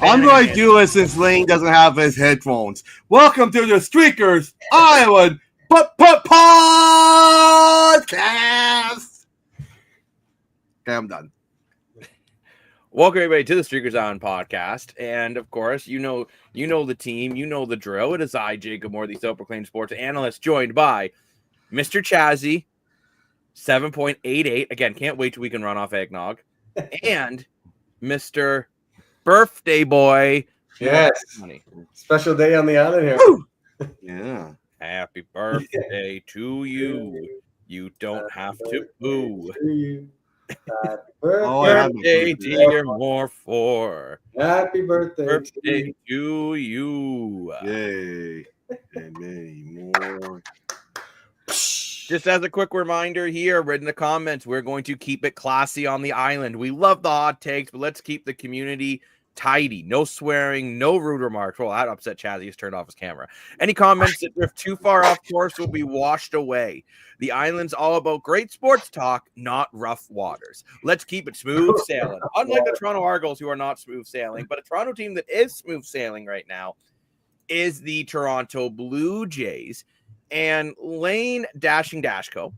I'm going to do it since Lane doesn't have his headphones. Welcome to the Streakers Island Podcast. Okay, I'm done. Welcome everybody to the Streakers Island Podcast, and of course, you know the team, you know the drill. It is I, Jacob Moore, the self-proclaimed sports analyst, joined by Mr. Chazzy, 7.88. Again, can't wait till we can run off eggnog, and Mr. Birthday Boy. Yes, special day on the island here. Yeah, happy birthday to you. You don't have to boo. Happy birthday, dear Moore 4. Happy birthday to you. Yay. And many more. Just as a quick reminder here, read in the comments, we're going to keep it classy on the island. We love the hot takes, but let's keep the community tidy. No swearing, no rude remarks. Well, that upset Chazzy. He's turned off his camera. Any comments that drift too far off course will be washed away. The island's all about great sports talk, not rough waters. Let's keep it smooth sailing. Unlike the Toronto Argos, who are not smooth sailing, but a Toronto team that is smooth sailing right now is the Toronto Blue Jays. And Lane Dashco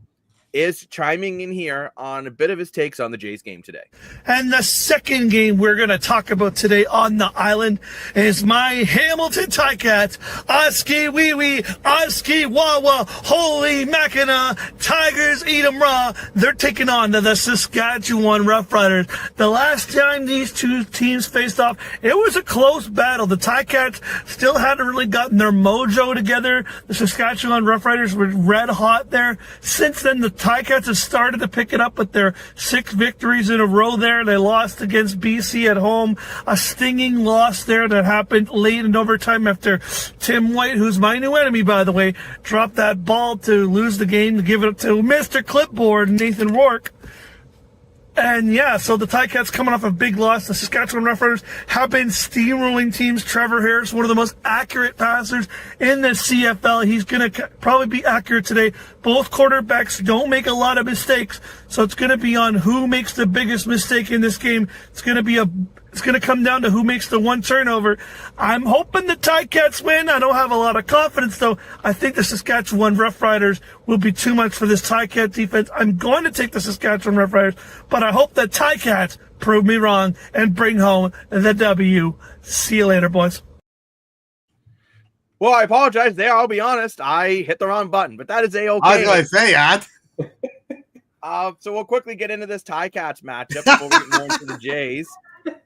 is chiming in here on a bit of his takes on the Jays game today. And the second game we're going to talk about today on the island is my Hamilton Ticats, Oski Wee Wee, Oski Wawa, Holy Mackinac, Tigers eat 'em raw. They're taking on the Saskatchewan Roughriders. The last time these two teams faced off, it was a close battle. The Ticats still hadn't really gotten their mojo together. The Saskatchewan Roughriders were red hot there. Since then, the Ticats have started to pick it up with their 6 victories in a row there. They lost against BC at home. A stinging loss there that happened late in overtime after Tim White, who's my new enemy, by the way, dropped that ball to lose the game, to give it up to Mr. Clipboard, Nathan Rourke. And yeah, so the Ticats coming off a big loss. The Saskatchewan Roughriders have been steamrolling teams. Trevor Harris, one of the most accurate passers in the CFL. He's going to probably be accurate today. Both quarterbacks don't make a lot of mistakes. So it's going to be on who makes the biggest mistake in this game. It's going to come down to who makes the one turnover. I'm hoping the Ticats win. I don't have a lot of confidence, though. I think the Saskatchewan Roughriders will be too much for this Ticat defense. I'm going to take the Saskatchewan Roughriders, but I hope the Ticats prove me wrong and bring home the W. See you later, boys. Well, I apologize there. I'll be honest. I hit the wrong button, but that is A-okay. I was going to say that. So we'll quickly get into this Ticats matchup before we get more into the Jays.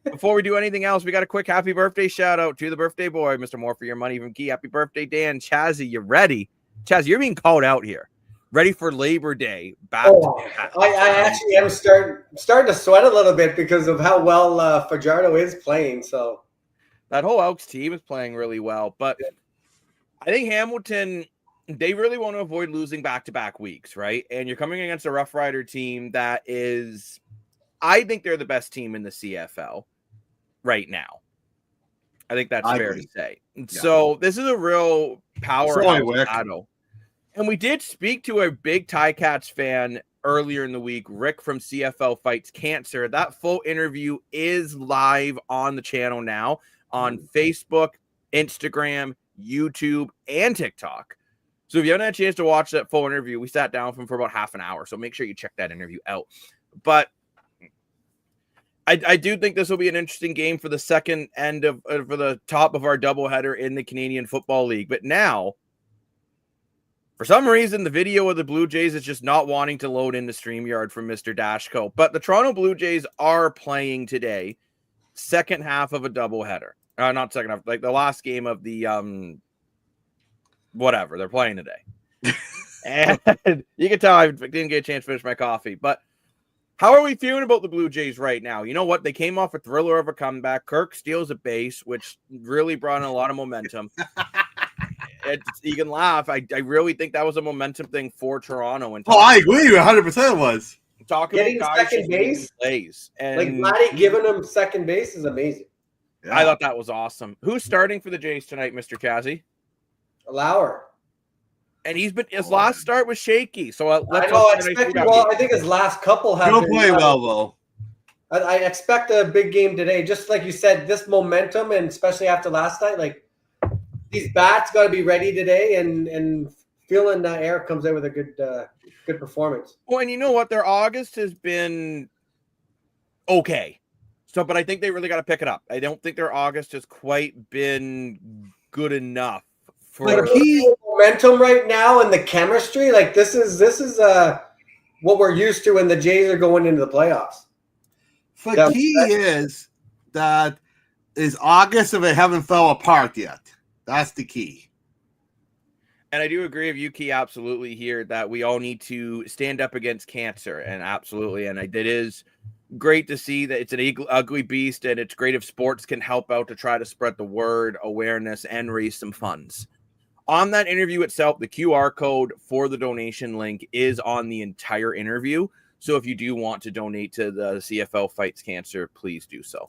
Before we do anything else, we got a quick happy birthday shout out to the birthday boy, Mr. Moore for your money from Key. Happy birthday, Dan. Chazzy, you ready? Chazzy, you're being called out here. Ready for Labor Day. I actually am starting to sweat a little bit because of how well Fajardo is playing. So that whole Elks team is playing really well, but I think Hamilton, they really want to avoid losing back-to-back weeks, right? And you're coming against a Rough Rider team that is, I think they're the best team in the CFL right now. I think that's fair to say. Yeah. So this is a real powerhouse battle. And we did speak to a big Ticats fan earlier in the week, Rick from CFL Fights Cancer. That full interview is live on the channel now on Facebook, Instagram, YouTube, and TikTok. So if you haven't had a chance to watch that full interview, we sat down with him for about half an hour. So make sure you check that interview out. But I do think this will be an interesting game for the second end of for the top of our doubleheader in the Canadian Football League. But now, for some reason, the video of the Blue Jays is just not wanting to load into StreamYard from Mr. Dashco. But the Toronto Blue Jays are playing today, second half of a doubleheader. Not second half, like the last game of the whatever they're playing today. And you can tell I didn't get a chance to finish my coffee. But how are we feeling about the Blue Jays right now? You know what? They came off a thriller of a comeback. Kirk steals a base, which really brought in a lot of momentum. You can laugh. I really think that was a momentum thing for Toronto. And I agree. 100% it was. Talking getting about guys second base, plays. And like Vladdy giving him second base is amazing. Yeah. I thought that was awesome. Who's starting for the Jays tonight, Mr. Chazzy? Lauer. And his last start was shaky. So I think his last couple have He'll been play well, though. I expect a big game today. Just like you said, this momentum, and especially after last night, like these bats got to be ready today, and feeling Eric comes out with a good performance. Well, and you know what? Their August has been okay. So, but I think they really got to pick it up. I don't think their August has quite been good enough for momentum right now and the chemistry. Like this is what we're used to when the Jays are going into the playoffs. The key is that is August if they haven't fell apart yet. That's the key. And I do agree with you, Key, absolutely here that we all need to stand up against cancer. And absolutely. And it is great to see that it's an ugly beast, and it's great if sports can help out to try to spread the word, awareness, and raise some funds. On that interview itself, the QR code for the donation link is on the entire interview. So if you do want to donate to the CFL Fights Cancer, please do so.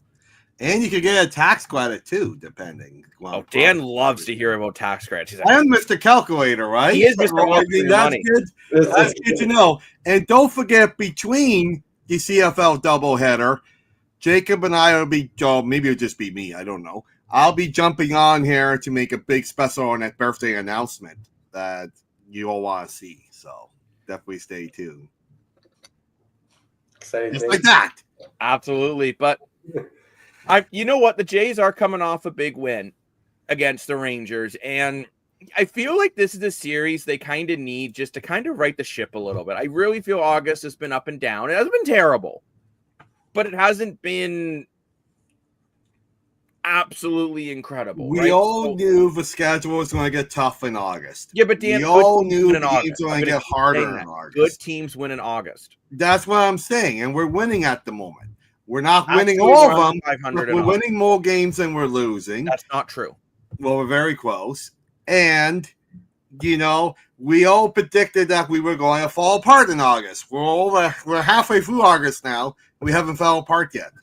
And you could get a tax credit too, depending. Well, Dan loves to hear about tax credits. He's like, I'm Mr. Calculator, right? He is Mr. Calculator. That's good. That's good to know. And don't forget, between the CFL doubleheader, Jacob and I will be, maybe it'll just be me, I don't know. I'll be jumping on here to make a big special on that birthday announcement that you all want to see. So definitely stay tuned. Exciting. Just like that. Absolutely. But you know what? The Jays are coming off a big win against the Rangers. And I feel like this is a series they kind of need just to kind of right the ship a little bit. I really feel August has been up and down. It hasn't been terrible, but it hasn't been absolutely incredible. We all knew the schedule was going to get tough in August. Yeah, but Dan, we all knew the games were going to get harder in August. Good teams win in August. That's what I'm saying, and we're winning at the moment. We're not winning all of them. But we're winning more games than we're losing. That's not true. Well, we're very close. And, we all predicted that we were going to fall apart in August. We're halfway through August now. We haven't fell apart yet.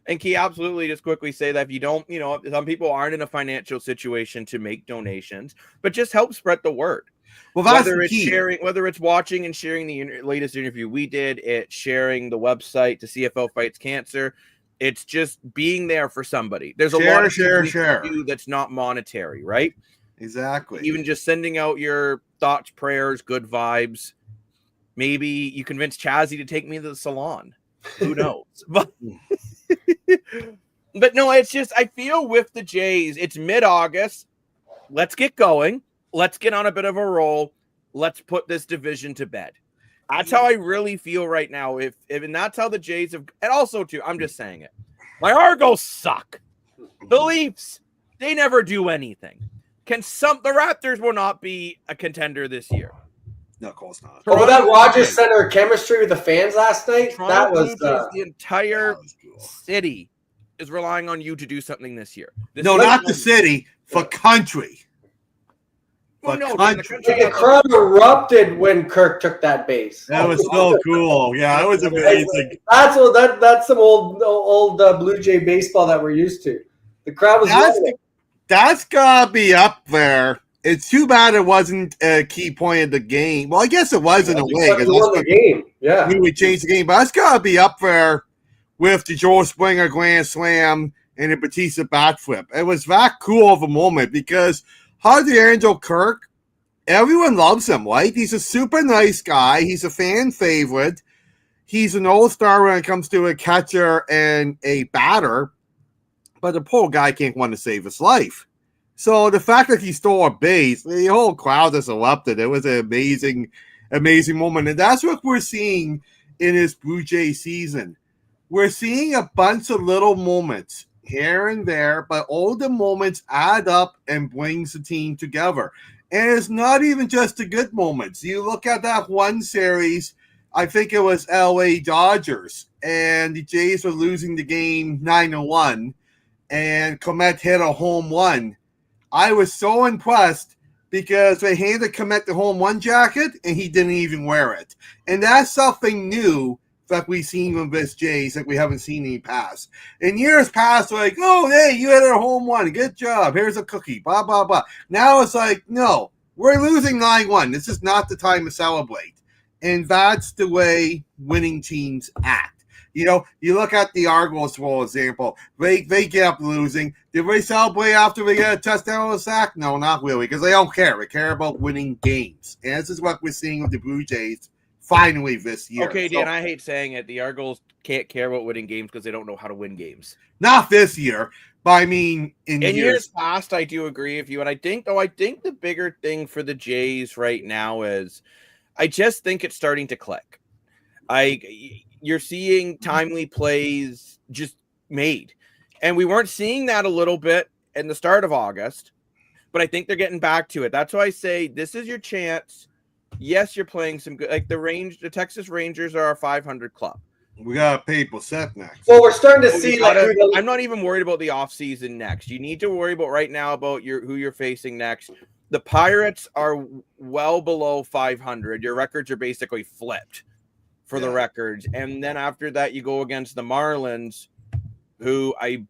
And Key, absolutely just quickly say that if you don't, some people aren't in a financial situation to make donations, but just help spread the word. Well, that's whether the it's key. whether it's watching and sharing the latest interview we did, it's sharing the website to CFL Fights Cancer. It's just being there for somebody. There's a lot of share that's not monetary, right? Exactly. Even just sending out your thoughts, prayers, good vibes. Maybe you convince Chazzy to take me to the salon. Who knows? But no, it's just I feel with the Jays, it's mid-August. Let's get going. Let's get on a bit of a roll. Let's put this division to bed. That's how I really feel right now. If and that's how the Jays have, and also too, I'm just saying it. My Argos suck. The Leafs, they never do anything. The Raptors will not be a contender this year. No, of course not. Oh, that Rogers Center chemistry with the fans last night. That was the entire city is relying on you to do something this year. Not the city, for country. The crowd erupted when Kirk took that base. That was so cool. Yeah, it was amazing. That's some old Blue Jay baseball that we're used to. The crowd was. That's gotta be up there. It's too bad it wasn't a key point of the game. Well, I guess it was in a way. The game. Yeah, we would change the game, but that's gotta be up there with the Joel Springer grand slam and the Batista bat flip. It was that cool of a moment because Harvey Angel Kirk, everyone loves him, right? He's a super nice guy. He's a fan favorite. He's an all-star when it comes to a catcher and a batter, but the poor guy can't want to save his life. So the fact that he stole a base, the whole crowd just erupted. It was an amazing, amazing moment. And that's what we're seeing in this Blue Jay season. We're seeing a bunch of little moments here and there, but all the moments add up and brings the team together. And it's not even just the good moments. You look at that one series, I think it was LA Dodgers, and the Jays were losing the game 9-1, and Komet hit a home run. I was so impressed because they handed Komet the home run jacket, and he didn't even wear it. And that's something new that we've seen with this Jays that we haven't seen in the past. In years past, like, oh, hey, you had a home run. Good job. Here's a cookie. Blah, blah, blah. Now it's like, no, we're losing 9-1. This is not the time to celebrate. And that's the way winning teams act. You know, you look at the Argos, for example. They get up losing. Did they celebrate after they get a touchdown or a sack? No, not really, because they don't care. They care about winning games. And this is what we're seeing with the Blue Jays finally this year. Okay, Dan, I hate saying it. The Argos can't care about winning games because they don't know how to win games. Not this year, but I mean in years past, I do agree with you. And I think the bigger thing for the Jays right now is I just think it's starting to click. You're seeing timely plays just made. And we weren't seeing that a little bit in the start of August, but I think they're getting back to it. That's why I say this is your chance. Yes, you're playing some good, like the Texas Rangers are our 500 club. We got to pay Brissett next. Well, we're starting to see I'm not even worried about the offseason next. You need to worry about right now about who you're facing next. The Pirates are well below 500. Your records are basically flipped for the records. And then after that, you go against the Marlins, who I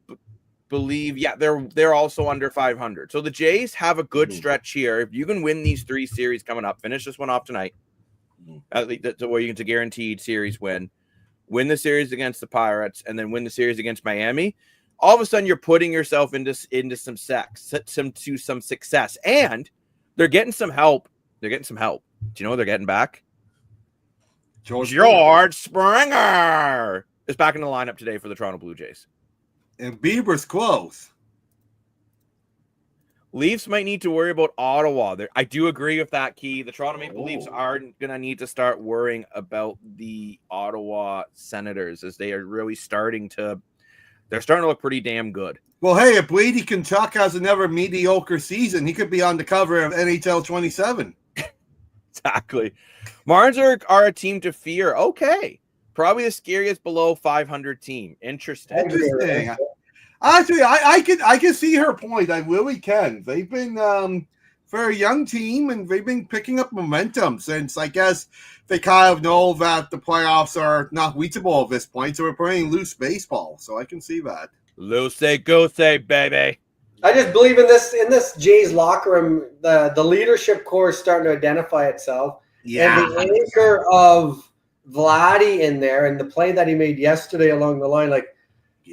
believe, they're also under 500. So the Jays have a good stretch here. If you can win these 3 series coming up, finish this one off tonight, at least that's where you get a guaranteed series win the series against the Pirates, and then win the series against Miami, all of a sudden you're putting yourself into some success. And they're getting some help. Do you know what they're getting back? George Springer is back in the lineup today for the Toronto Blue Jays. And Bieber's close. Leafs might need to worry about Ottawa. I do agree with that, Key. The Toronto Maple Leafs are going to need to start worrying about the Ottawa Senators as they are really starting to look pretty damn good. Well, hey, if Brady Tkachuk has another mediocre season, he could be on the cover of NHL 27. Exactly. Marnes are a team to fear. Okay. Probably the scariest below 500 team. Interesting. Actually, I can see her point. I really can. They've been for a young team, and they've been picking up momentum since I guess they kind of know that the playoffs are not reachable at this point. So we're playing loose baseball. So I can see that. Loosey-goosey, baby. I just believe in this Jays locker room. The leadership core is starting to identify itself. Yeah. And the anchor of Vladdy in there and the play that he made yesterday along the line, like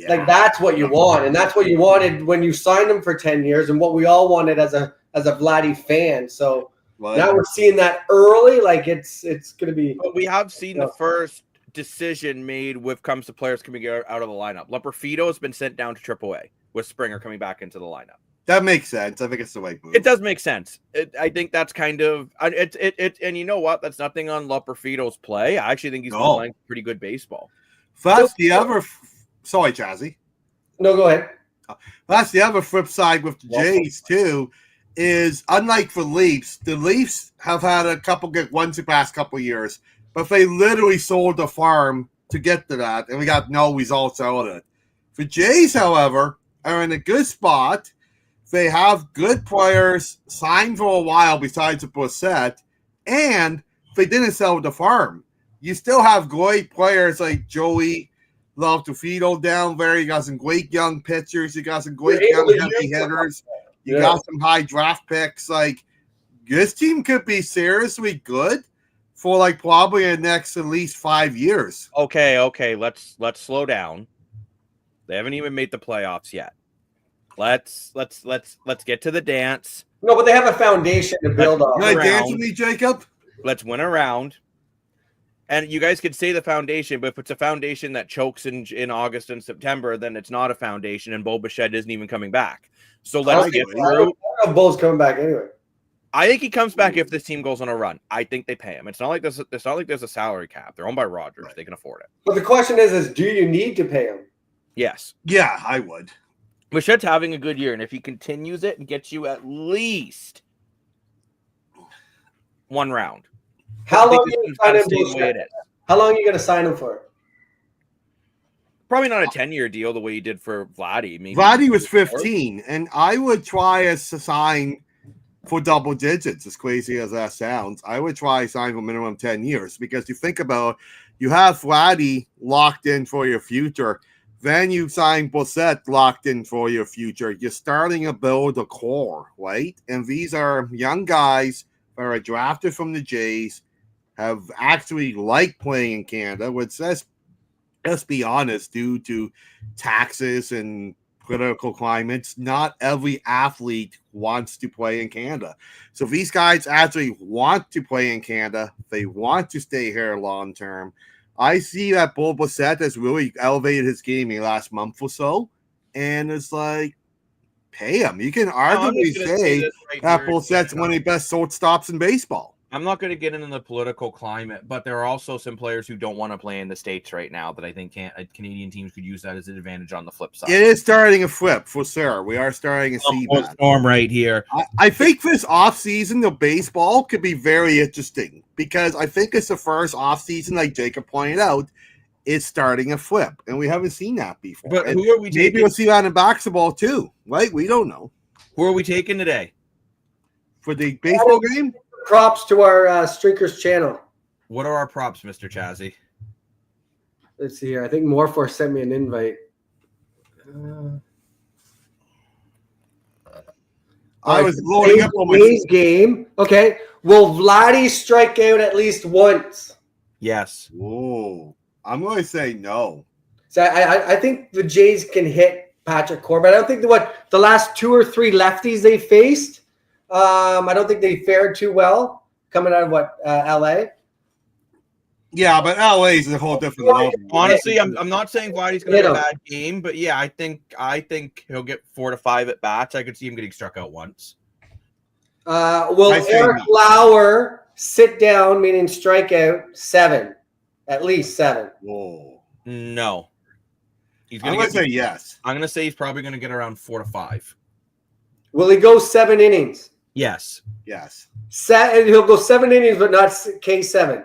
that's what you want, and that's what you wanted when you signed him for 10 years, and what we all wanted as a Vladdy fan. So now we're seeing that early, like it's going to be. But we have seen the first decision made with comes to players coming out of the lineup. Leperfido has been sent down to AAA with Springer coming back into the lineup. That makes sense. I think it's the right move. It does make sense. I think that's kind of it. And you know what? That's nothing on Leperfido's play. I actually think he's been playing pretty good baseball. That's the other. Sorry, Jazzy. No, go ahead. That's the other flip side with the Jays too. Is unlike the Leafs have had a couple good ones the past couple of years, but they literally sold the farm to get to that, and we got no results out of it. The Jays, however, are in a good spot. They have good players signed for a while besides the Brissett, and they didn't sell the farm. You still have great players like Joey Loperfido down there. You got some great young pitchers. You got some great young heavy hitters. You got some high draft picks. Like, this team could be seriously good for like probably the next at least 5 years. Okay. Let's slow down. They haven't even made the playoffs yet. Let's get to the dance. No, but they have a foundation to build on. Can I dance with me, Jacob? Let's win a round. And you guys could say the foundation, but if it's a foundation that chokes in August and September, then it's not a foundation, and Bo Bichette isn't even coming back. So let's get through. I don't know if Bo's coming back anyway. I think he comes back if this team goes on a run. I think they pay him. It's not like there's a salary cap. They're owned by Rogers. Right. They can afford it. But the question is do you need to pay him? Yes. Yeah, I would. Bichette's having a good year, and if he continues it and gets you at least one round. How long are you going to sign him for? Probably not a 10-year deal the way he did for Vladdy. Maybe Vladdy was 15, and I would try to sign for double digits, as crazy as that sounds. I would try to sign for minimum 10 years because you think about it, you have Vladdy locked in for your future. Then you sign Brissett locked in for your future. You're starting to build a core, right? And these are young guys that are drafted from the Jays, have actually liked playing in Canada, which says let's be honest, due to taxes and political climates, not every athlete wants to play in Canada. So if these guys actually want to play in Canada, they want to stay here long term. I see that Bo Bichette has really elevated his game in the last month or so, and it's like, pay him. You can arguably say that Bichette's one of the best shortstops in baseball. I'm not going to get into the political climate, but there are also some players who don't want to play in the States right now that I think Canadian teams could use that as an advantage on the flip side. It is starting a flip for sure. We are starting to see that. Storm right here. I think this offseason of baseball could be very interesting because I think it's the first offseason, like Jacob pointed out, it's starting a flip, and we haven't seen that before. But and who are we taking? Maybe we'll see that in basketball too, right? We don't know. Who are we taking today? For the baseball game? Props to our Streakers channel. What are our props, Mr. Chazzy? Let's see here. I think Morphor sent me an invite. I was loading up on my game. Okay. Will Vladdy strike out at least once? Yes. Whoa. I'm going to say no. So I think the Jays can hit Patrick Corbin. I don't think the last 2 or 3 lefties they faced. I don't think they fared too well coming out of LA. Yeah, but LA is a whole different level. Honestly, I'm not saying Vladdy's going to have a bad game, but yeah, I think he'll get 4 to 5 at bats. I could see him getting struck out once. Will Eric Lauer sit down, meaning strike out 7, at least 7? Whoa. No. I'm going to say yes. I'm going to say he's probably going to get around 4 to 5. Will he go 7 innings? Yes. Yes. He'll go 7 innings, but not K7.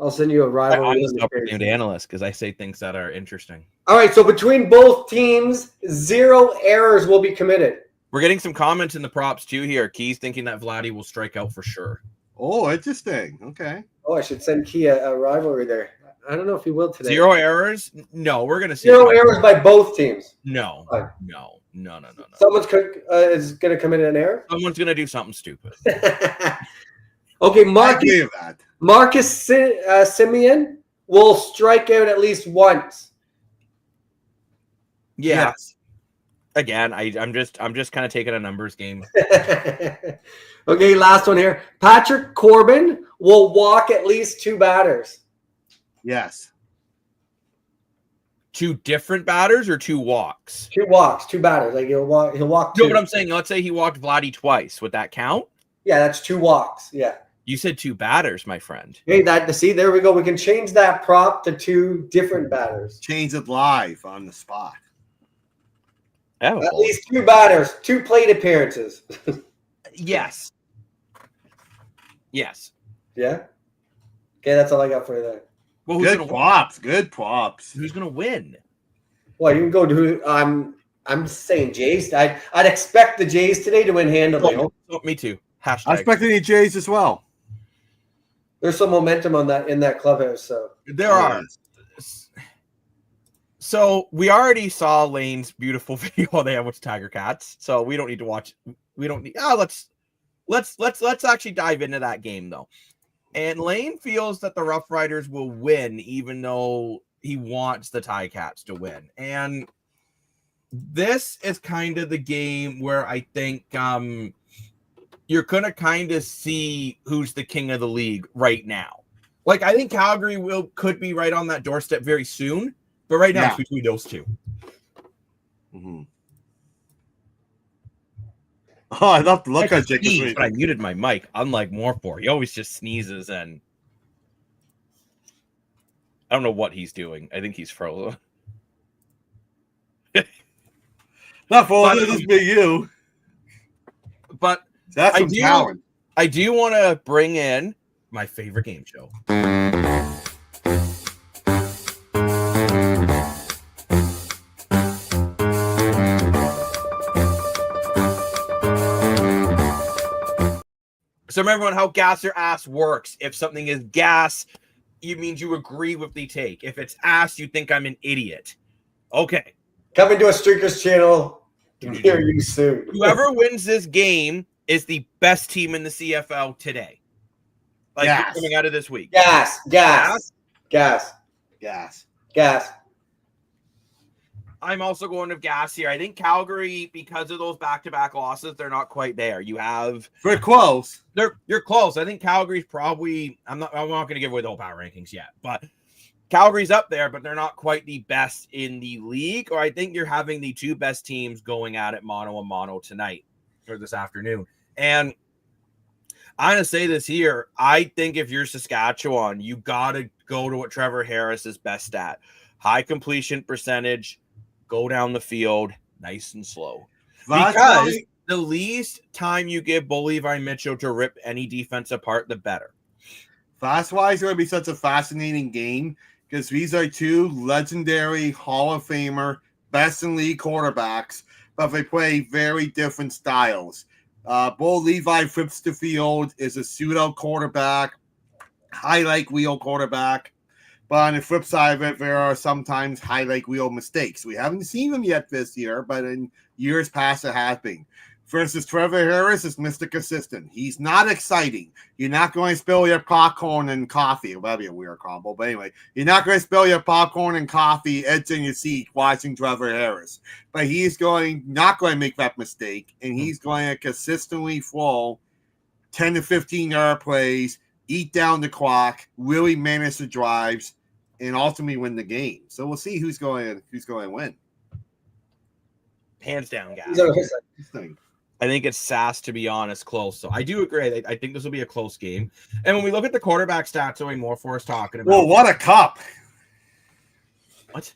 I'll send you a rival. I'm just named analyst because I say things that are interesting. All right, so between both teams, 0 errors will be committed. We're getting some comments in the props too here. Key's thinking that Vladdy will strike out for sure. Oh, interesting. Okay. Oh, I should send Key a rivalry there. I don't know if he will today. 0 errors? No, we're going to see 0 errors by both teams. No. Fine. No. Someone's is going to commit an error? Someone's going to do something stupid. Okay, Marcus Simeon will strike out at least once. Yeah. Yes. Again, I'm just kind of taking a numbers game. Okay, last one here. Patrick Corbin will walk at least 2 batters. Yes. 2 different batters or 2 walks? 2 walks, 2 batters. Like he'll walk 2. No, but I'm saying, let's say he walked Vladdy twice. Would that count? Yeah, that's 2 walks. Yeah. You said 2 batters, my friend. Hey, see, there we go. We can change that prop to 2 different batters. Change it live on the spot. Oh. At least 2 batters, 2 plate appearances. Yes. Yes. Yeah. Okay, that's all I got for you there. Well, Good props. Good props. Who's gonna win? Well, you can go to who. I'm saying Jays. I'd expect the Jays today to win handily. Oh, me too. I expect any Jays as well. There's some momentum on that in that clubhouse. So There are. So we already saw Lane's beautiful video they have with Tiger Cats. So we don't need to watch. We don't need. Let's actually dive into that game though. And Lane feels that the Rough Riders will win, even though he wants the Ticats to win. And this is kind of the game where I think you're going to kind of see who's the king of the league right now. Like, I think Calgary could be right on that doorstep very soon. But right now, it's between those two. Mm-hmm. Oh, I love to look at Jacobs. But I muted my mic, unlike Morphor. He always just sneezes and I don't know what he's doing. I think he's frozen. Not frozen, just be you. But that's some talent. I do want to bring in my favorite game show. So remember everyone how gas or ass works. If something is gas, it means you agree with the take. If it's ass, you think I'm an idiot. Okay. Coming to a Streakers channel near you soon. Whoever wins this game is the best team in the CFL today. Like coming out of this week. Gas. Gas. Gas. I'm also going with gas here. I think Calgary, because of those back-to-back losses, they're not quite there. You have We're close. you're close. I think Calgary's probably I'm not going to give away the whole power rankings yet, but Calgary's up there, but they're not quite the best in the league. Or I think you're having the two best teams going at it mano a mano tonight or this afternoon. And I'm going to say this here. I think if you're Saskatchewan, you got to go to what Trevor Harris is best at. High completion percentage, go down the field nice and slow. Because the least time you give Bo Levi Mitchell to rip any defense apart, the better. That's why it's going to be such a fascinating game, because these are two legendary Hall of Famer, best in league quarterbacks, but they play very different styles. Bo Levi flips the field, is a pseudo quarterback, highlight wheel quarterback. But on the flip side of it, there are sometimes highlight wheel mistakes. We haven't seen them yet this year, but in years past it has been. Versus Trevor Harris is Mr. Consistent. He's not exciting. You're not going to spill your popcorn and coffee. Well, that'd be a weird combo, but anyway, you're not going to spill your popcorn and coffee edge in your seat watching Trevor Harris. But he's not going to make that mistake, and he's going to consistently flow 10 to 15 yard plays, eat down the clock, really manage the drives, and ultimately win the game. So we'll see who's going to win. Hands down, guys. I think it's Sass, to be honest, close. So I do agree. I think this will be a close game. And when we look at the quarterback stats, Joey Morfor's talking about. Well, what a cup. What?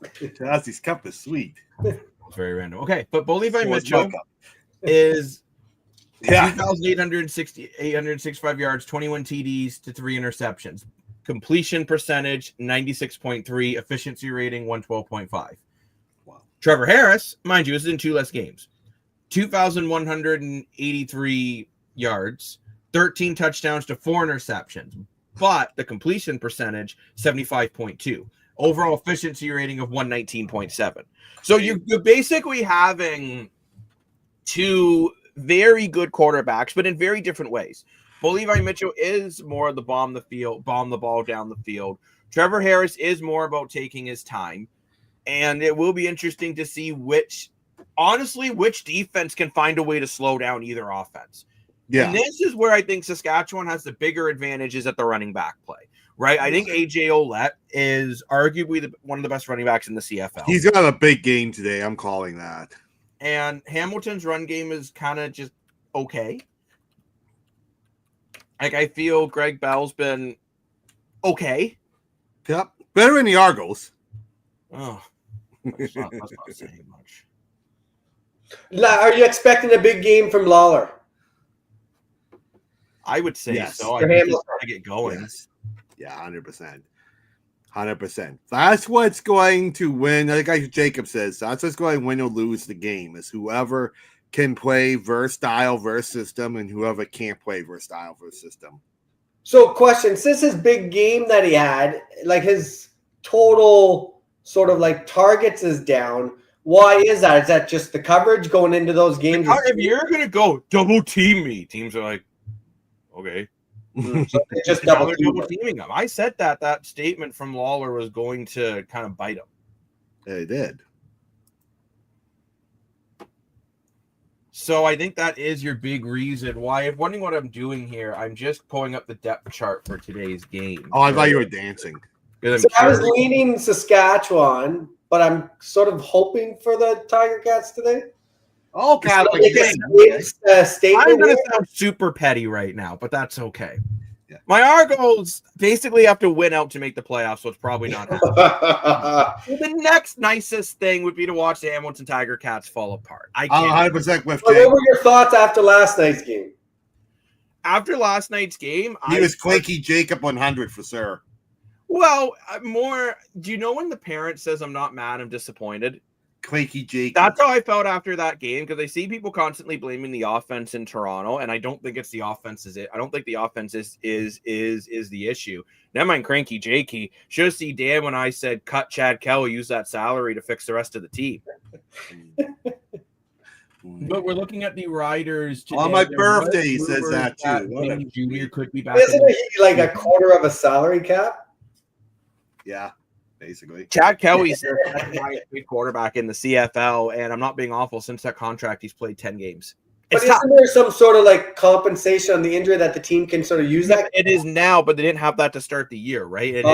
Jazzy's cup is sweet. It's very random. Okay, but Bo Levi Mitchell is 2,865 yards, 21 TDs to 3 interceptions. Completion percentage, 96.3. Efficiency rating, 112.5. Wow. Trevor Harris, mind you, this is in 2 less games. 2,183 yards, 13 touchdowns to 4 interceptions, but the completion percentage, 75.2. Overall efficiency rating of 119.7. So you're basically having two very good quarterbacks, but in very different ways. Bo Levi Mitchell is more of the bomb the ball down the field. Trevor Harris is more about taking his time. And it will be interesting to see which defense can find a way to slow down either offense. Yeah. And this is where I think Saskatchewan has the bigger advantages at the running back play, right? I think AJ Ouellette is arguably one of the best running backs in the CFL. He's got a big game today. I'm calling that. And Hamilton's run game is kind of just okay. Like, I feel Greg Bell's been okay. Yep. Better than the Argos. Oh, that's not saying much. Are you expecting a big game from Lawler? I would say yes. so. I think he's got to get going. Yes. Yeah, 100%. 100%. That's what's going to win. Like Jacob says, that's what's going to win or lose the game, is whoever can play versatile versus system and whoever can't play versatile versus system. So question, since his big game that he had, like his total sort of like targets is down, why is that? Is that just the coverage going into those games? If you're going to go double team me, teams are like, okay. So they just double teaming him. I said that statement from Lawler was going to kind of bite him. They did. So I think that is your big reason why. If wondering what I'm doing here, I'm just pulling up the depth chart for today's game. Oh, I thought you were dancing. So I was leaning Saskatchewan, but I'm sort of hoping for the Tiger Cats today. Oh, Catholic. I'm going to sound super petty right now, but that's okay. Yeah. My Argos basically have to win out to make the playoffs, so it's probably not happening. The next nicest thing would be to watch the Hamilton Tiger Cats fall apart. I'm 100% with Jay. What were your thoughts after last night's game? After last night's game, he was Clanky Jacob 100 for sure. Well, do you know when the parent says, I'm not mad, I'm disappointed? Clanky Jacob. That's how I felt after that game, because I see people constantly blaming the offense in Toronto, and I don't think it's the offense I don't think the offense is the issue. Never mind Cranky Jakey. Should have seen Dan when I said cut Chad Kelly, use that salary to fix the rest of the team. But we're looking at the Riders today. On my birthday, he says that too. Junior could be back. Isn't he like a quarter of a salary cap? Yeah, basically. Chad Kelly's the second highest paid quarterback in the CFL, and I'm not being awful. Since that contract, he's played 10 games. But It's tough. isn't there some sort of like compensation on the injury that the team can sort of use that? It is now, but they didn't have that to start the year, right? And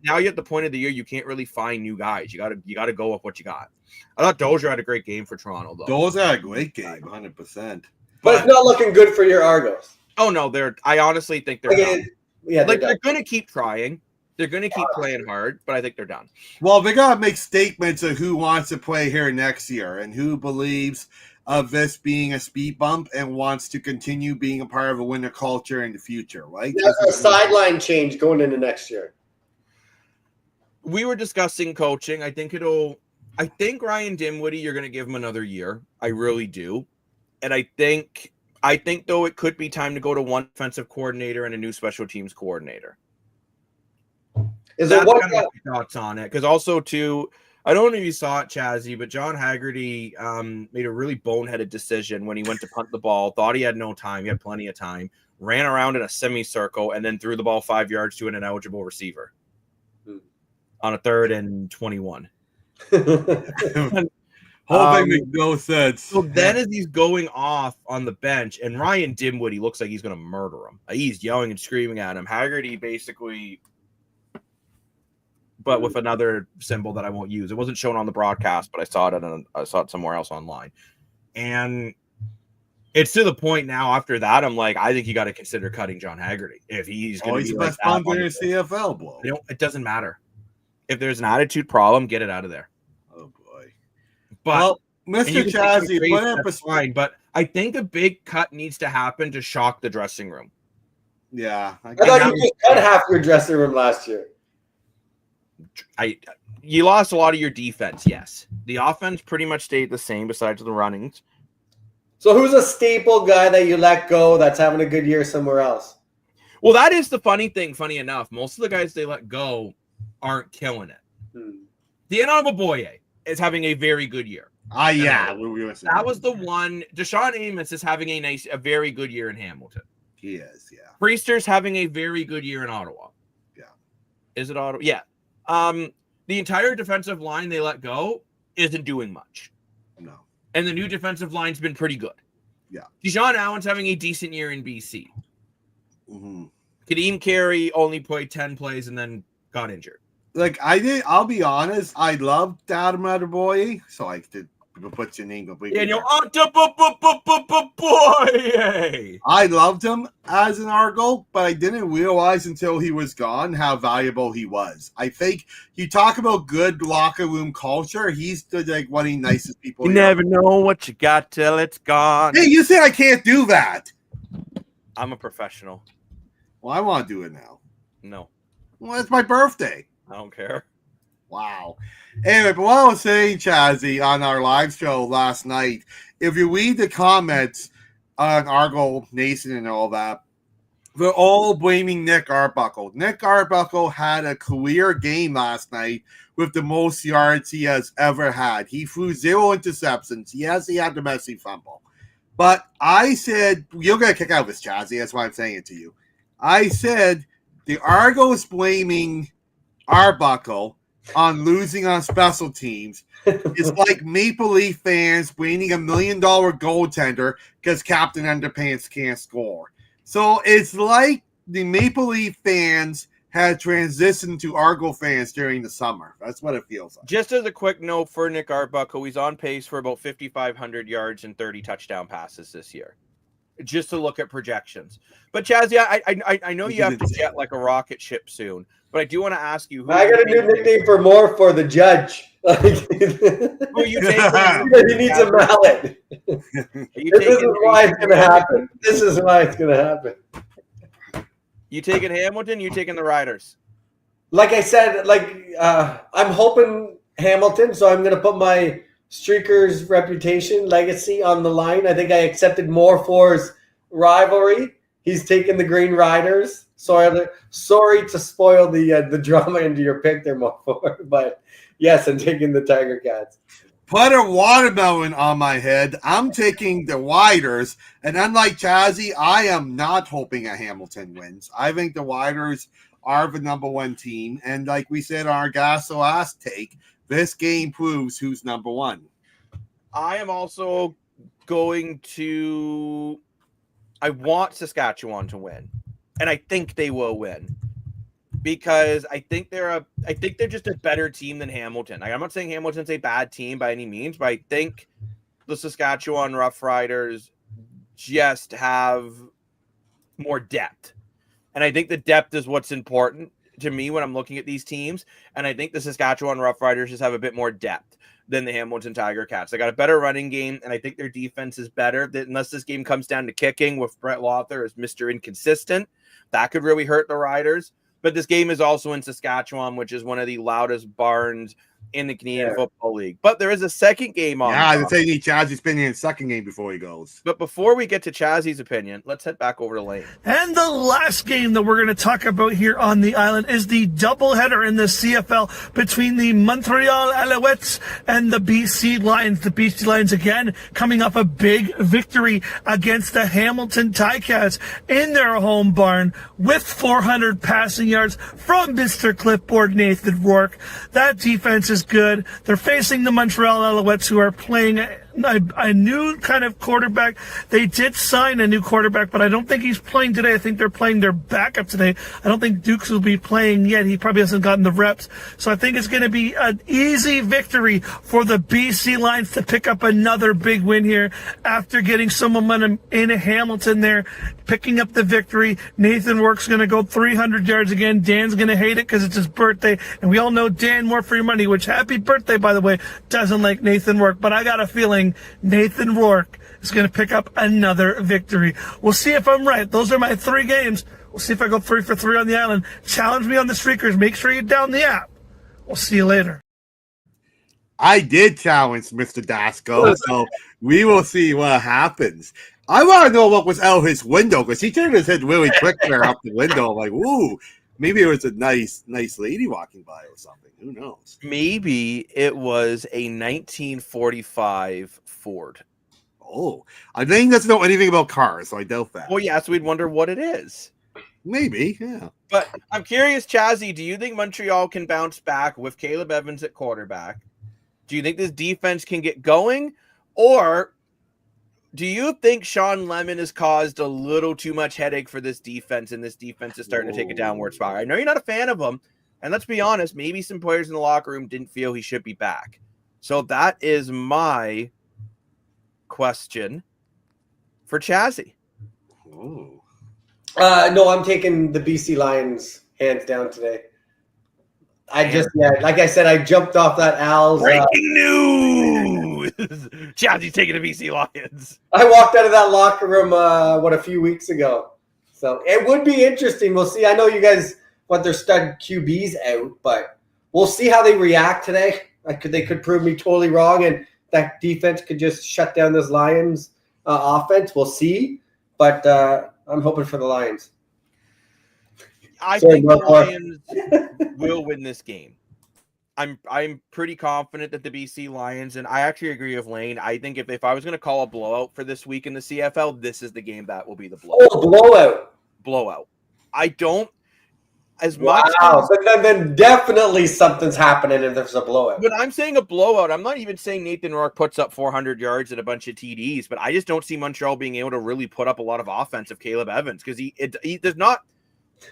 now you're at the point of the year you can't really find new guys. You got to go with what you got. I thought Dozier had a great game for Toronto, though. Dozier had a great game, 100%. But it's not looking good for your Argos. Oh no, I honestly think they're done. Yeah, they're going to keep trying. They're going to keep playing hard, but I think they're done. Well, they got to make statements of who wants to play here next year and who believes of this being a speed bump and wants to continue being a part of a winner culture in the future, right? There's a sideline change going into next year. We were discussing coaching. I think Ryan Dinwiddie, you're going to give him another year. I really do. And I think though it could be time to go to one defensive coordinator and a new special teams coordinator. Is there That's one kind of my thoughts on it? Because also too, I don't know if you saw it, Chazzy, but John Haggerty made a really boneheaded decision when he went to punt the ball. Thought he had no time. He had plenty of time. Ran around in a semicircle and then threw the ball 5 yards to an ineligible receiver on a 3rd and 21. Whole thing makes no sense. So then as he's going off on the bench, and Ryan Dinwiddie looks like he's going to murder him. He's yelling and screaming at him. Haggerty basically, but with another symbol that I won't use. It wasn't shown on the broadcast, but I saw it somewhere else online. And it's to the point now after that, I'm like, I think you got to consider cutting John Haggerty. If he's going to be the like best punter in CFL, bro. It doesn't matter. If there's an attitude problem, get it out of there. Oh, boy. But well, Mr. Chazzy, put up a fine, but I think a big cut needs to happen to shock the dressing room. Yeah. I thought you just cut half your dressing room last year. You lost a lot of your defense, yes. The offense pretty much stayed the same besides the runnings. So who's a staple guy that you let go that's having a good year somewhere else? Well, that is the funny thing, funny enough. Most of the guys they let go aren't killing it. Dejan Boboye is having a very good year. Yeah. That was the one. Deshaun Amos is having a very good year in Hamilton. He is, yeah. Priester's having a very good year in Ottawa. Yeah. Is it Ottawa? Yeah. The entire defensive line they let go isn't doing much. No. And the new defensive line's been pretty good. Yeah. Dijon Allen's having a decent year in BC. Mm-hmm. Kadeem Carey only played 10 plays and then got injured. Like, I'll be honest, I loved Adam Boy, so I did put your name completely. And boy. I loved him as an Argo, but I didn't realize until he was gone how valuable he was. I think you talk about good locker room culture. He's like one of the nicest people. You never know what you got till it's gone. Hey, you say I can't do that? I'm a professional. Well, I want to do it now. No. Well, it's my birthday. I don't care. Wow. Anyway, but what I was saying, Chazzy, on our live show last night, if you read the comments on Argo Nation and all that, they're all blaming Nick Arbuckle. Nick Arbuckle had a career game last night with the most yards he has ever had. He threw 0 interceptions. Yes, he had the messy fumble. But I said, you're going to kick out this, Chazzy. That's why I'm saying it to you. I said, the Argos blaming Arbuckle on losing on special teams is like Maple Leaf fans winning $1 million goaltender because Captain Underpants can't score. So it's like the Maple Leaf fans had transitioned to Argo fans during the summer. That's what it feels like. Just as a quick note for Nick Arbuckle, he's on pace for about 5,500 yards and 30 touchdown passes this year. Just to look at projections. But Chazzy, I know you have to jet like a rocket ship soon, but I do want to ask you. I got a new nickname for the judge. Who you taking? He needs a mallet. This is why it's going to happen. This is why it's going to happen. You taking Hamilton? You taking the Riders? Like I said, I'm hoping Hamilton, so I'm going to put my Streaker's reputation, legacy on the line. I think I accepted Moore4's rivalry. He's taking the Green Riders. Sorry to spoil the drama into your pick there, Moore4. But yes, I'm taking the Tiger Cats. Put a watermelon on my head. I'm taking the Riders. And unlike Chazzy, I am not hoping a Hamilton wins. I think the Riders are the number one team. And like we said on our Gas the Last take, this game proves who's number one. I am also going to. I want Saskatchewan to win, and I think they will win because I think they're just a better team than Hamilton. Like, I'm not saying Hamilton's a bad team by any means, but I think the Saskatchewan Roughriders just have more depth, and I think the depth is what's important to me when I'm looking at these teams. And I think the Saskatchewan Roughriders just have a bit more depth than the Hamilton Tiger Cats. They got a better running game, and I think their defense is better. Unless this game comes down to kicking with Brett Lothar as Mr. Inconsistent, that could really hurt the Riders. But this game is also in Saskatchewan, which is one of the loudest barns in the Canadian Football League. But there is a second game on. Yeah, I'd say Chazzy's opinion in the second game before he goes. But before we get to Chazzy's opinion, let's head back over to Lane. And the last game that we're going to talk about here on the island is the doubleheader in the CFL between the Montreal Alouettes and the BC Lions. The BC Lions again coming off a big victory against the Hamilton Ticats in their home barn with 400 passing yards from Mr. Clipboard Nathan Rourke. That defense is good. They're facing the Montreal Alouettes, who are playing a new kind of quarterback. They did sign a new quarterback, but I don't think he's playing today. I think they're playing their backup today. I don't think Dukes will be playing yet. He probably hasn't gotten the reps. So I think it's going to be an easy victory for the BC Lions to pick up another big win here after getting some momentum in Hamilton there, picking up the victory. Nathan Rourke's going to go 300 yards again. Dan's going to hate it because it's his birthday. And we all know Dan More For Your Money, which happy birthday, by the way, doesn't like Nathan Rourke. But I got a feeling Nathan Rourke is going to pick up another victory. We'll see if I'm right. Those are my 3 games. We'll see if I go 3 for 3 on the island. Challenge me on the Streakers. Make sure you down the app. We'll see you later. I did challenge Mr. Dasco, so we will see what happens. I want to know what was out his window, because he turned his head really quick there up the window. I'm like, ooh, maybe it was a nice lady walking by or something. Who knows? Maybe it was a 1945 Ford. Oh, I think he doesn't know anything about cars, so I doubt that. Well, yes, we'd wonder what it is. Maybe, yeah. But I'm curious, Chazzy, do you think Montreal can bounce back with Caleb Evans at quarterback? Do you think this defense can get going? Or do you think Sean Lemon has caused a little too much headache for this defense, and this defense is starting to take a downward spiral? I know you're not a fan of him, and let's be honest, maybe some players in the locker room didn't feel he should be back. So that is my question for Chazzy. Ooh. No, I'm taking the BC Lions hands down today. Like I said, I jumped off that Al's. Breaking news! Chazzy's taking the BC Lions. I walked out of that locker room, a few weeks ago. So it would be interesting. We'll see. I know you guys want their stud QBs out, but we'll see how they react today. They could prove me totally wrong, and that defense could just shut down this Lions offense. We'll see. But I'm hoping for the Lions. I think the Lions will win this game. I'm pretty confident that the BC Lions, and I actually agree with Lane. I think if I was going to call a blowout for this week in the CFL, this is the game that will be the blowout. Oh, blowout. I don't as wow. much. But then definitely something's happening if there's a blowout. When I'm saying a blowout, I'm not even saying Nathan Rourke puts up 400 yards and a bunch of TDs, but I just don't see Montreal being able to really put up a lot of offense of Caleb Evans, because he does not.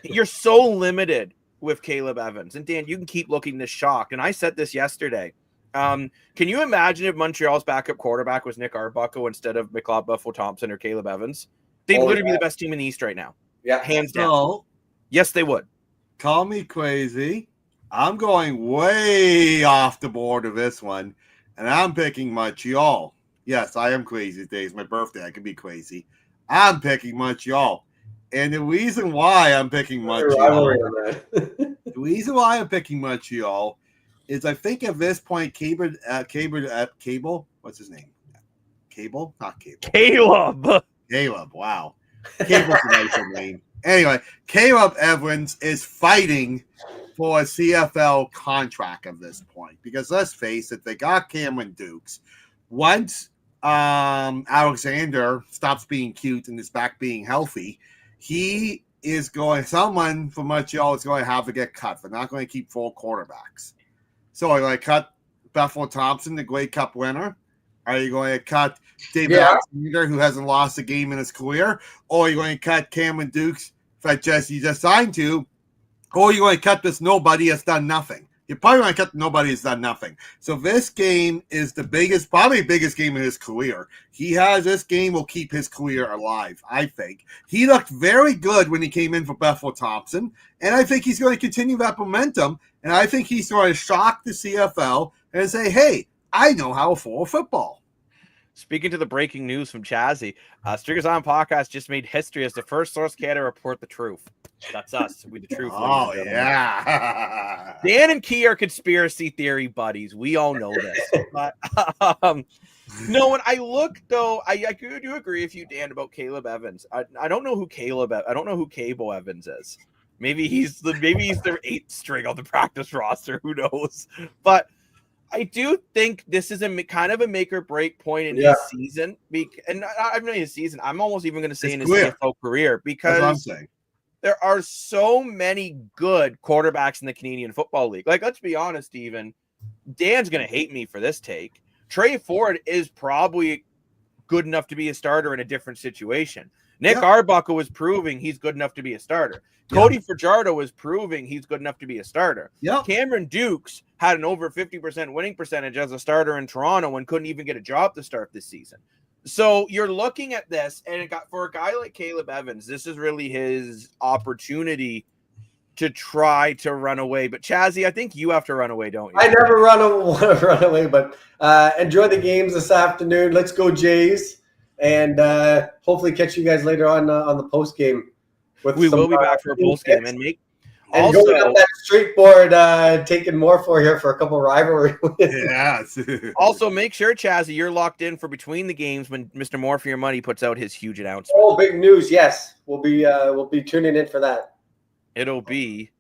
You're so limited with Caleb Evans. And Dan, you can keep looking this shocked. And I said this yesterday. Can you imagine if Montreal's backup quarterback was Nick Arbuckle instead of McLeod Buffalo-Thompson or Caleb Evans? They'd literally be the best team in the East right now. Yeah. Hands down. So, yes, they would. call me crazy. I'm going way off the board of this one, and I'm picking Montreal. Yes, I am crazy today. It's my birthday. I can be crazy. I'm picking Montreal. And the reason why I'm picking Montreal, is I think at this point, Cable, what's his name? Cable? Not Cable. Caleb, wow. Cable's a nicer name. Anyway, Caleb Evans is fighting for a CFL contract at this point, because let's face it, they got Cameron Dukes. Once Alexander stops being cute and is back being healthy, he someone from Montreal is going to have to get cut. They're not going to keep 4 quarterbacks. So are you going to cut Bethel Thompson, the Grey Cup winner? Are you going to cut David Alexander, who hasn't lost a game in his career? Or are you going to cut Cameron Dukes that Jesse just signed to? Or are you going to cut this nobody that's done nothing? You're probably going to cut nobody that's done nothing. So this game is probably the biggest game in his career. This game will keep his career alive, I think. He looked very good when he came in for Bethel Thompson, and I think he's going to continue that momentum, and I think he's going to shock the CFL and say, hey, I know how to throw a football. Speaking to the breaking news from Chazzy, Strickers On Podcast just made history as the first source Canada to report the truth. That's us. We the truth. Oh, yeah. Dan and Key are conspiracy theory buddies. We all know this. But no, when I look, though, I do agree with you, Dan, about Caleb Evans. I don't know who I don't know who Cable Evans is. Maybe he's their 8th string on the practice roster. Who knows? But I do think this is kind of a make or break point in his season. And I'm not his season. I'm almost even going to say in his CFL career, because there are so many good quarterbacks in the Canadian Football League. Like, let's be honest, Steven. Dan's going to hate me for this take. Trey Ford is probably good enough to be a starter in a different situation. Nick Arbuckle was proving he's good enough to be a starter. Cody Fajardo was proving he's good enough to be a starter. Cameron Dukes had an over 50% winning percentage as a starter in Toronto and couldn't even get a job to start this season. So you're looking at this, and for a guy like Caleb Evans, this is really his opportunity to try to run away. But Chazzy, I think you have to run away, don't you? I never want to run away, but enjoy the games this afternoon. Let's go Jays, and hopefully catch you guys later on the post game. We will be back for a post game and also going up that street board, taking more for here for a couple rivalry wins. Yes. Also, make sure, Chazzy, you're locked in for between the games when Mr. More for Your Money puts out his huge announcement. Oh, big news! Yes, we'll be tuning in for that. It'll be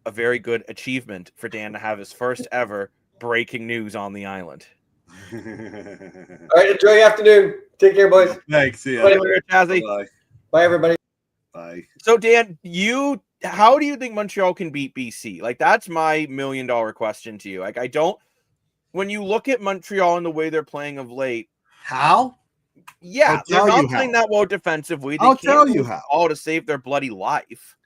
a very good achievement for Dan to have his first ever breaking news on the island. All right, enjoy your afternoon. Take care, boys. Thanks. See ya. Chazzy. Bye. Bye, everybody. Bye. So, Dan, how do you think Montreal can beat BC? Like, that's my $1 million question to you. Like, when you look at Montreal and the way they're playing of late, how? Yeah, they're not playing that well defensively. I'll tell you how. All to save their bloody life.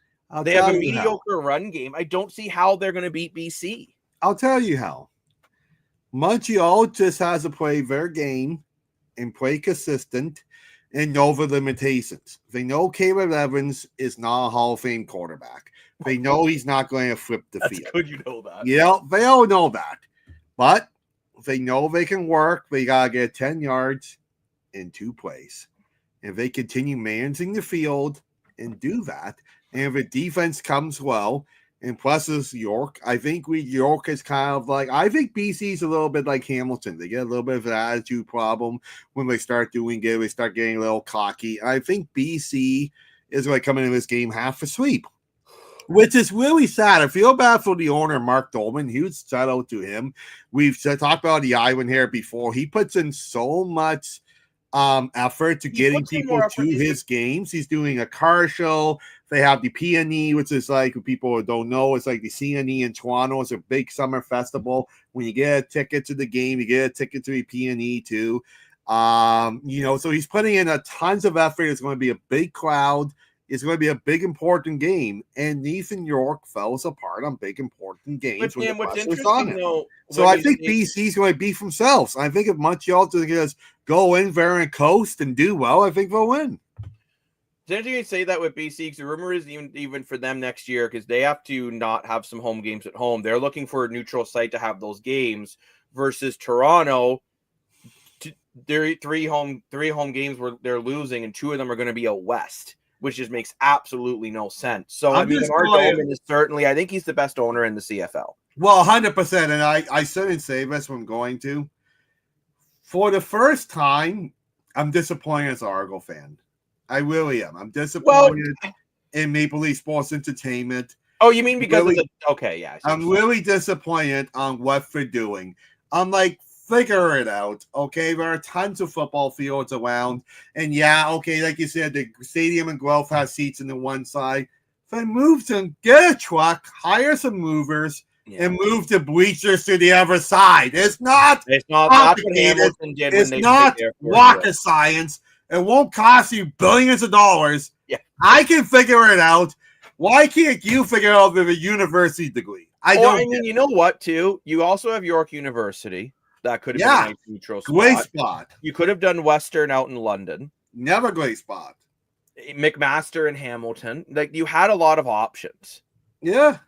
They have a mediocre run game. I don't see how they're going to beat BC. I'll tell you how. Montreal just has to play their game and play consistent and know the limitations. They know Caleb Evans is not a Hall of Fame quarterback. They know he's not going to flip the field. That's good you know that. Yeah, they all know that. But they know they can work. They got to get 10 yards in 2 plays. If they continue managing the field and do that, and if the defense comes well, and plus is York, I think York is kind of like, I think BC's a little bit like Hamilton. They get a little bit of an attitude problem when they start doing good. They start getting a little cocky. I think BC is going to come into this game half asleep, which is really sad. I feel bad for the owner, Mark Dolman. Huge shout out to him. We've talked about the Island here before. He puts in so much effort to getting people to his games. He's doing a car show. They have the PNE, which is like, people who don't know, it's like the CNE in Toronto. It's a big summer festival. When you get a ticket to the game, you get a ticket to the PNE too. So he's putting in a tons of effort. It's going to be a big crowd. It's going to be a big, important game. And Nathan York falls apart on big, important games. So I think BC's going to beat themselves. I think if Montreal just go in there and coast and do well, I think they'll win. It's interesting to say that with BC, because the rumor is even for them next year, because they have to not have some home games at home. They're looking for a neutral site to have those games versus Toronto. There are three home games where they're losing, and 2 of them are going to be out west, which just makes absolutely no sense. So, Mark Dolman is certainly, I think he's the best owner in the CFL. Well, 100%. And I shouldn't say this when I'm going to. For the first time, I'm disappointed as an Argo fan. I really am. I'm disappointed in Maple Leaf Sports Entertainment. Oh, you mean because of the... Okay, yeah. I'm really disappointed on what they're doing. I'm like, figure it out, okay? There are tons of football fields around. And, like you said, the stadium in Guelph has seats on the one side. then move some, get a truck, hire some movers, and move the bleachers to the other side. It's not That's what complicated. Hamilton did when It's they not played there for rocket science. It won't cost you billions of dollars. Yeah. I can figure it out. Why can't you figure it out with a university degree? I mean, you know what, too? You also have York University. That could have been a nice neutral great spot. spot. You could have done Western out in London. Never great spot. McMaster and Hamilton. Like, you had a lot of options. Yeah.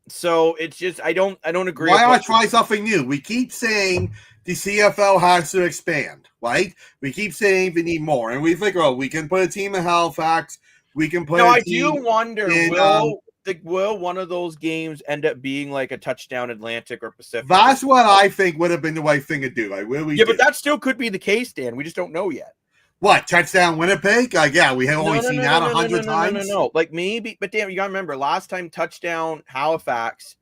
So it's just I don't agree. Why not try something new? We keep saying the CFL has to expand, right? We keep saying we need more, and we figure, oh, we can put a team in Halifax. We can put. No, I do wonder will one of those games end up being like a touchdown Atlantic or Pacific? That's what I think would have been the right thing to do. I really but that still could be the case, Dan. We just don't know yet. What, touchdown Winnipeg? Yeah, we have only seen that 100 times. No. Like maybe, but damn, you gotta remember last time touchdown Halifax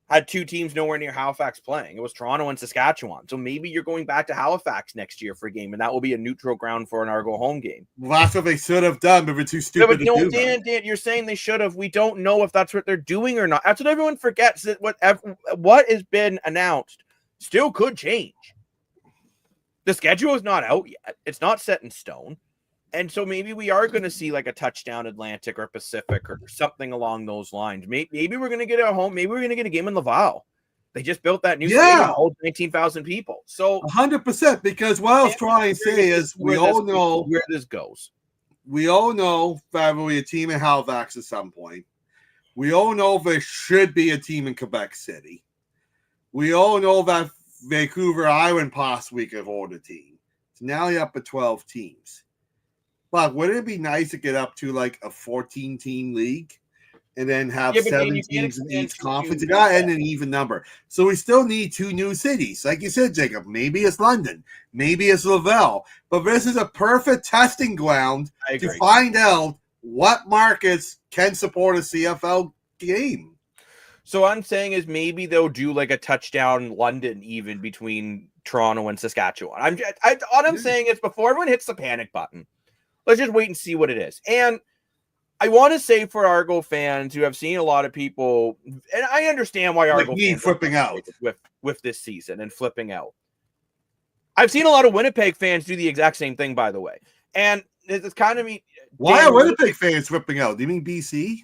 had two teams nowhere near Halifax playing. It was Toronto and Saskatchewan. So maybe you're going back to Halifax next year for a game, and that will be a neutral ground for an Argo home game. Well, that's what they should have done, but we're too stupid to do Dan, you're saying they should have. We don't know if that's what they're doing or not. That's what everyone forgets, that what has been announced still could change. The schedule is not out yet. It's not set in stone. And so maybe we are going to see like a touchdown Atlantic or Pacific or something along those lines. Maybe we're going to get a home. Maybe we're going to get a game in Laval. They just built that new stadium to hold 19,000 people. So 100%, because what I was trying to say is we all know where this goes. We all know that will be a team in Halifax at some point. We all know there should be a team in Quebec City. We all know that Vancouver Island possibly could hold a team. So now you're up at 12 teams. But wouldn't it be nice to get up to like a 14-team league and then have 7 teams in each conference? You got to end an even number. So we still need 2 new cities. Like you said, Jacob, maybe it's London. Maybe it's Laval. But this is a perfect testing ground to find out what markets can support a CFL game. So what I'm saying is maybe they'll do like a touchdown London even between Toronto and Saskatchewan. All I'm saying is before everyone hits the panic button, let's just wait and see what it is. And I want to say for Argo fans who have seen a lot of people, and I understand why Argo fans flipping out with this season and flipping out. I've seen a lot of Winnipeg fans do the exact same thing, by the way. And it's kind of me. Why are Winnipeg fans flipping out? Do you mean BC?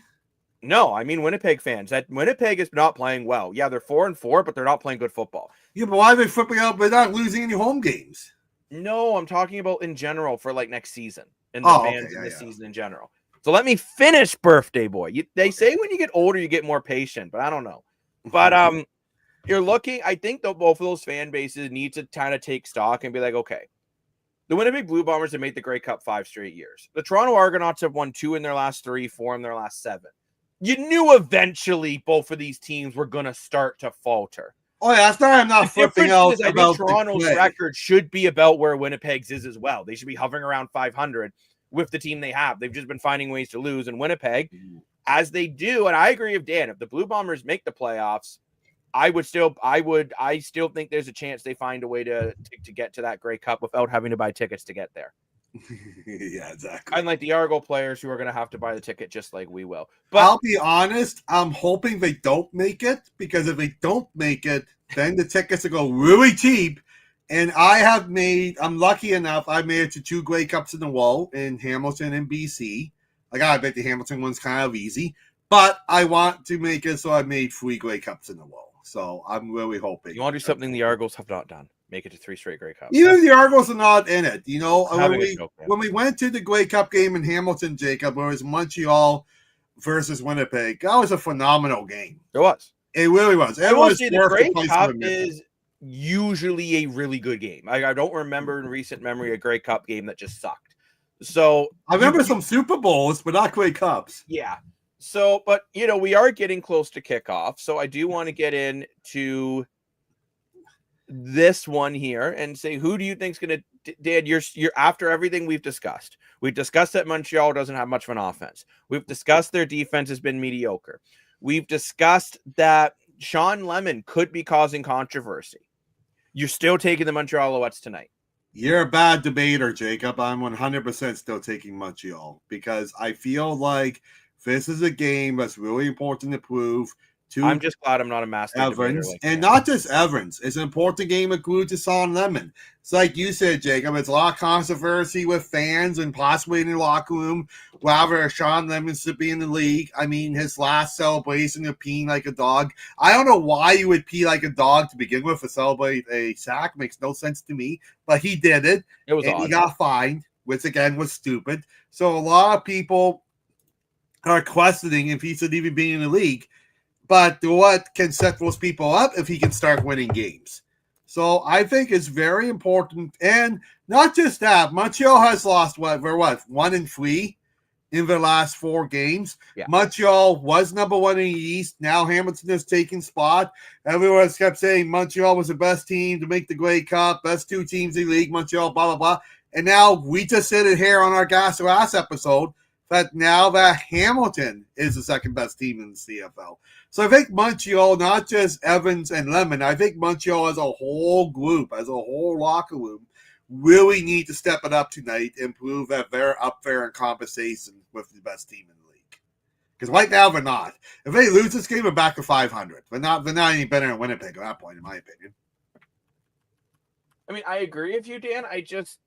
No, I mean Winnipeg fans. That Winnipeg is not playing well. Yeah, they're 4-4, but they're not playing good football. Yeah, but why are they flipping out? They're not losing any home games. No, I'm talking about in general for like next season and the fans in this season in general. So let me finish, birthday boy. They say when you get older, you get more patient, but I don't know. But you're looking. I think that both of those fan bases need to kind of take stock and be like, okay, the Winnipeg Blue Bombers have made the Grey Cup 5 straight years. The Toronto Argonauts have won 2 in their last 3, 4 in their last 7. You knew eventually both of these teams were going to start to falter. Oh, yeah, that's not. I'm not flipping out about. I think Toronto's record should be about where Winnipeg's is as well. They should be hovering around 500 with the team they have. They've just been finding ways to lose. And Winnipeg, as they do, and I agree with Dan, if the Blue Bombers make the playoffs, I still think there's a chance they find a way to get to that Grey Cup without having to buy tickets to get there. Yeah, exactly. Unlike the Argo players who are going to have to buy the ticket just like we will. But I'll be honest, I'm hoping they don't make it, because if they don't make it, then the tickets will go really cheap. And I'm lucky enough, I made it to 2 Grey Cups in a row in Hamilton and BC. I gotta bet the Hamilton one's kind of easy, but I want to make it so I made 3 Grey Cups in a row. So I'm really hoping. You want to do something the Argos have not done. Make it to 3 straight Grey Cups. Even the Argos are not in it. You know, when we went to the Grey Cup game in Hamilton, Jacob, where it was Montreal versus Winnipeg, that was a phenomenal game. It was. It really was. I will say the Grey Cup is usually a really good game. I don't remember in recent memory a Grey Cup game that just sucked. So I remember some Super Bowls, but not Grey Cups. Yeah. So, but we are getting close to kickoff. So I do want to get into this one here and say, who do you think's going to, Dan, you're after everything we've discussed. We've discussed that Montreal doesn't have much of an offense. We've discussed their defense has been mediocre. We've discussed that Sean Lemon could be causing controversy. You're still taking the Montreal Alouettes tonight. You're a bad debater, Jacob. I'm 100% still taking Montreal, because I feel like this is a game that's really important to prove to I'm just glad I'm not a master debater Evans, like and Cam. not just Evans. It's an important game of glue to Son Lemon. It's like you said, Jacob. It's a lot of controversy with fans and possibly in the locker room. Whether Sean Lemon should be in the league. I mean, his last celebration of peeing like a dog. I don't know why you would pee like a dog to begin with to celebrate a sack. Makes no sense to me. But he did it. It was And odd. he got fined, which again was stupid. So a lot of people are questioning if he should even be in the league. But what can set those people up if he can start winning games? So I think it's very important. And not just that, Montreal has lost what? 1-3 in the last 4 games. Yeah. Montreal was number 1 in the East. Now Hamilton is taking spot. Everyone kept saying Montreal was the best team to make the Grey Cup, best 2 teams in the league, Montreal, blah, blah, blah. And now we just said it here on our Gas or Ass episode that now that Hamilton is the second best team in the CFL. So I think Montreal, not just Evans and Lemon, I think Montreal as a whole group, as a whole locker room, really need to step it up tonight and prove that they're up there in conversation with the best team in the league. Because right now they're not. If they lose this game, they're back to 500. They're not any better than Winnipeg at that point, in my opinion. I mean, I agree with you, Dan. I just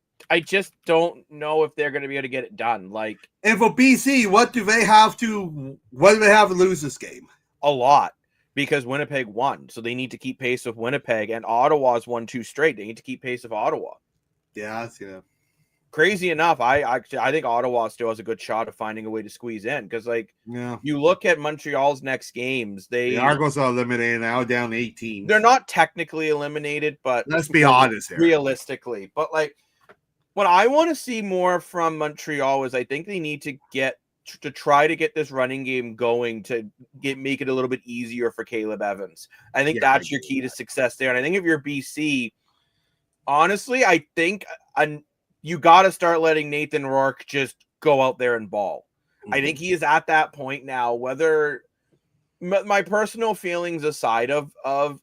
don't know if they're going to be able to get it done. Like, And for BC, what do they have to lose this game? a lot, because Winnipeg won. So they need to keep pace with Winnipeg, and Ottawa's won 2 straight. They need to keep pace with Ottawa. Yeah. Crazy enough, I think Ottawa still has a good shot of finding a way to squeeze in, because like Yeah. you look at Montreal's next games, The Argos are eliminated now, down 18. they're not technically eliminated, but Let's be honest here. realistically. But like, what I want to see more from Montreal is I think they need to try to get this running game going to make it a little bit easier for Caleb Evans. I think that's your key to success there. And I think if you're BC, honestly, I think you got to start letting Nathan Rourke just go out there and ball. Mm-hmm. I think he is at that point now, whether my personal feelings aside of the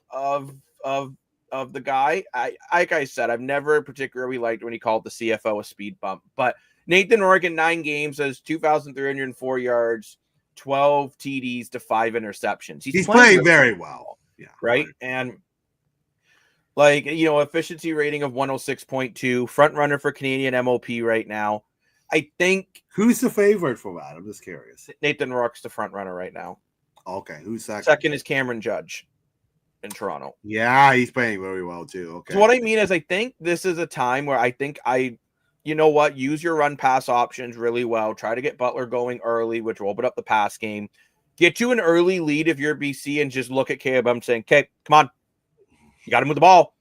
guy, like I said, I've never particularly liked when he called the CFO a speed bump, but Nathan Rourke in 9 games has 2,304 yards, 12 TDs to 5 interceptions. He's playing very well. Yeah. Right. And like, efficiency rating of 106.2, front runner for Canadian MOP right now. I think Who's the favorite for that? I'm just curious. Nathan Rourke's the front runner right now. Okay. Who's second? Second is Cameron Judge in Toronto. Yeah, he's playing very well too. Okay. So what I mean is I think this is a time where I think use your run pass options really well. Try to get Butler going early, which will open up the pass game. Get you an early lead if you're BC and just look at Caleb. I'm saying, okay, come on. You got to move the ball.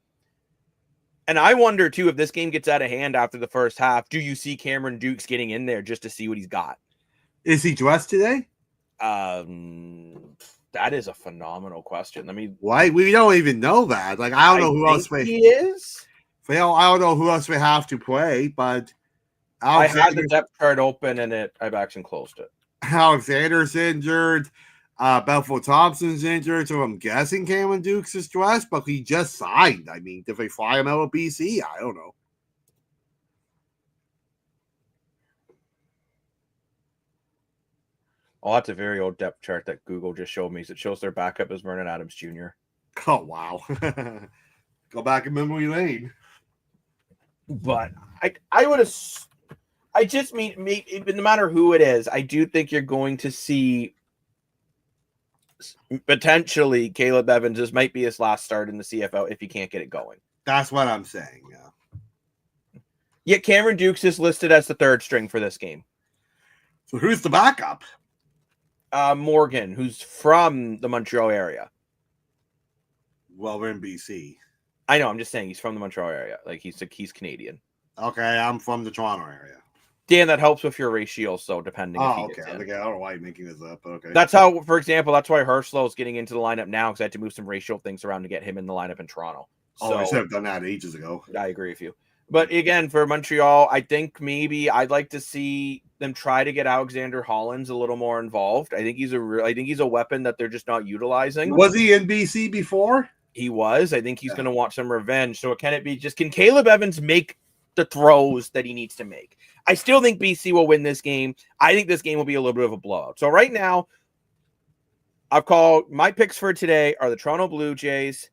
And I wonder, too, if this game gets out of hand after the first half, do you see Cameron Dukes getting in there just to see what he's got? Is he dressed today? That is a phenomenal question. I mean, Why? We don't even know that. Like, I don't know who else he is. I don't know who else we have to play, but I had the depth chart open and I've actually closed it. Alexander's injured. Belfort Thompson's injured, so I'm guessing Cameron Dukes is dressed, but he just signed. I mean, did they fly him out of BC? I don't know. Oh, that's a very old depth chart that Google just showed me. It shows their backup is Vernon Adams Jr. Oh, wow. Go back in memory lane. But I would have. I just mean, no matter who it is, I do think you're going to see potentially Caleb Evans. This might be his last start in the CFL if he can't get it going. That's what I'm saying. Yeah. Yet Cameron Dukes is listed as the 3rd string for this game. So who's the backup? Morgan, who's from the Montreal area. Well, we're in BC. I know. I'm just saying he's from the Montreal area. Like he's Canadian. Okay, I'm from the Toronto area. Dan, that helps with your ratio. So depending. Oh, if he okay. gets in. I don't know why you're making this up, but okay. That's how, for example, that's why Herschel is getting into the lineup now because I had to move some racial things around to get him in the lineup in Toronto. Oh, I should have done that ages ago. I agree with you. But again, for Montreal, I think maybe I'd like to see them try to get Alexander Hollins a little more involved. I think he's a weapon that they're just not utilizing. Was he in BC before? He was. I think he's going to want some revenge. So can Caleb Evans make the throws that he needs to make. I still think BC will win this game. I think this game will be a little bit of a blowout. So right now, I've called my picks for today are the Toronto Blue Jays,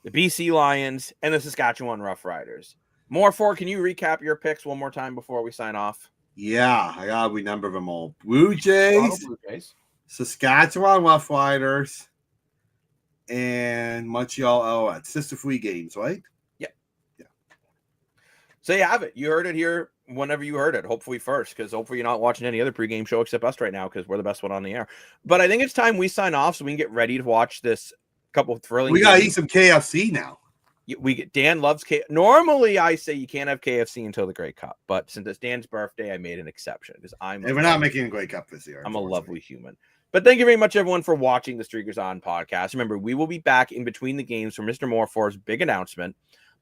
the BC Lions, and the Saskatchewan Roughriders. Morfor, can you recap your picks one more time before we sign off? Yeah, I gotta remember them all. Blue Jays, Toronto Blue Jays. Saskatchewan Roughriders, and Montreal Alouettes. It's just the 3 games, right? So you have it. You heard it here whenever you heard it. Hopefully first, because hopefully you're not watching any other pregame show except us right now, because we're the best one on the air. But I think it's time we sign off so we can get ready to watch this couple of thrilling. We gotta eat some KFC now. Dan loves Normally, I say you can't have KFC until the Grey Cup, but since it's Dan's birthday, I made an exception because And we're not making a Grey Cup this year. I'm a lovely human. But thank you very much, everyone, for watching the Streakers On podcast. Remember, we will be back in between the games for Mr. Morfor's big announcement.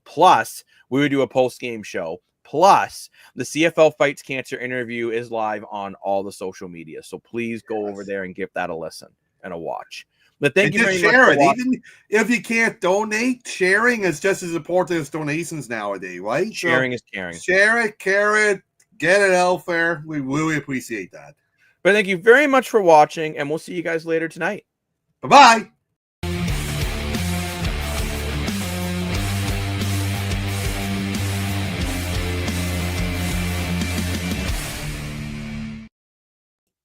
Plus, we will do a post-game show. Plus, the CFL Fights Cancer interview is live on all the social media. So please go over there and give that a listen and a watch. But thank you very much for watching. Even if you can't donate, sharing is just as important as donations nowadays, right? Sharing is caring. Share it, care it, get it out there. We really appreciate that. But thank you very much for watching, and we'll see you guys later tonight. Bye-bye.